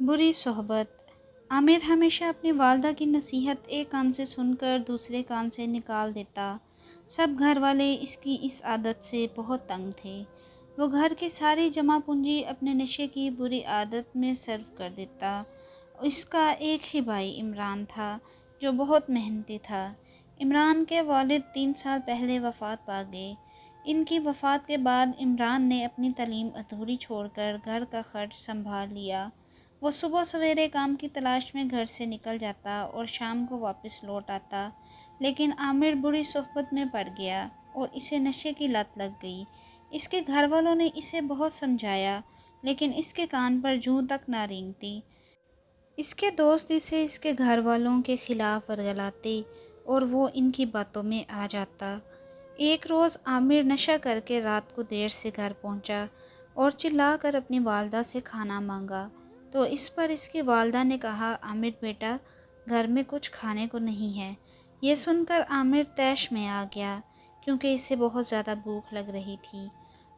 बुरी सोहबत। आमिर हमेशा अपनी वालदा की नसीहत एक कान से सुनकर दूसरे कान से निकाल देता। सब घर वाले इसकी इस आदत से बहुत तंग थे। वो घर की सारी जमा पूंजी अपने नशे की बुरी आदत में सर्व कर देता। इसका एक ही भाई इमरान था जो बहुत मेहनती था। इमरान के वालिद 3 साल पहले वफ़ात पा गए। इनकी वफ़ात के बाद इमरान ने अपनी तालीम अधूरी छोड़कर घर का खर्च संभाल लिया। वो सुबह सवेरे काम की तलाश में घर से निकल जाता और शाम को वापस लौट आता। लेकिन आमिर बुरी सोहबत में पड़ गया और इसे नशे की लत लग गई। इसके घर वालों ने इसे बहुत समझाया, लेकिन इसके कान पर जूं तक ना रेंगती। इसके दोस्त इसे इसके घर वालों के खिलाफ वर्गलाते और वो इनकी बातों में आ जाता। एक रोज़ आमिर नशा करके रात को देर से घर पहुंचा और चिल्लाकर अपनी वालदा से खाना मांगा। तो इस पर इसकी वालदा ने कहा, आमिर बेटा, घर में कुछ खाने को नहीं है। ये सुनकर आमिर तैश में आ गया, क्योंकि इसे बहुत ज़्यादा भूख लग रही थी,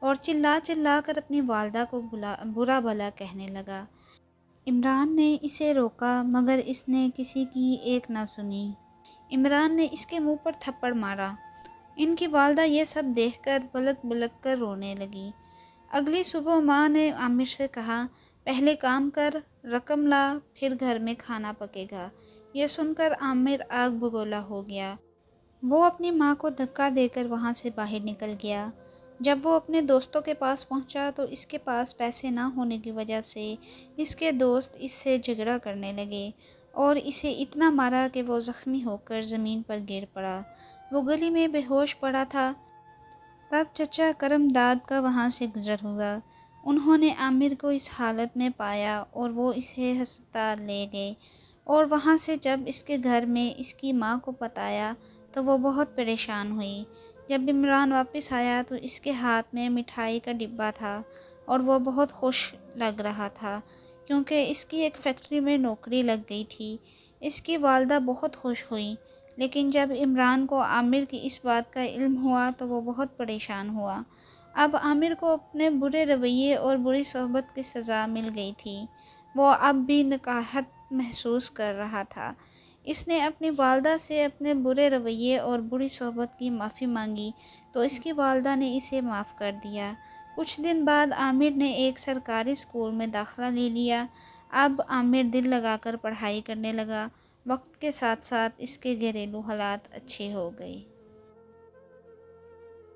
और चिल्ला चिल्ला कर अपनी वालदा को बुरा भला कहने लगा। इमरान ने इसे रोका, मगर इसने किसी की एक न सुनी। इमरान ने इसके मुंह पर थप्पड़ मारा। इनकी वालदा ये सब देखकर बलक बलक कर रोने लगी। अगली सुबह माँ ने आमिर से कहा, पहले काम कर, रकम ला, फिर घर में खाना पकेगा। यह सुनकर आमिर आग बगोला हो गया। वो अपनी माँ को धक्का देकर वहाँ से बाहर निकल गया। जब वो अपने दोस्तों के पास पहुँचा तो इसके पास पैसे ना होने की वजह से इसके दोस्त इससे झगड़ा करने लगे और इसे इतना मारा कि वो ज़ख्मी होकर ज़मीन पर गिर पड़ा। वो गली में बेहोश पड़ा था। तब चचा करमदाद का वहाँ से गुज़र हुआ। उन्होंने आमिर को इस हालत में पाया और वो इसे अस्पताल ले गए। और वहाँ से जब इसके घर में इसकी माँ को बताया तो वो बहुत परेशान हुई। जब इमरान वापस आया तो इसके हाथ में मिठाई का डिब्बा था और वो बहुत खुश लग रहा था, क्योंकि इसकी एक फैक्ट्री में नौकरी लग गई थी। इसकी वालदा बहुत खुश हुई। लेकिन जब इमरान को आमिर की इस बात का इल्म हुआ तो वो बहुत परेशान हुआ। अब आमिर को अपने बुरे रवैये और बुरी सोहबत की सज़ा मिल गई थी। वो अब भी नकाहत महसूस कर रहा था। इसने अपनी वालदा से अपने बुरे रवैये और बुरी सोहबत की माफ़ी मांगी तो इसकी वालदा ने इसे माफ़ कर दिया। कुछ दिन बाद आमिर ने एक सरकारी स्कूल में दाखिला ले लिया। अब आमिर दिल लगाकर पढ़ाई करने लगा। वक्त के साथ साथ इसके घरेलू हालात अच्छे हो गए।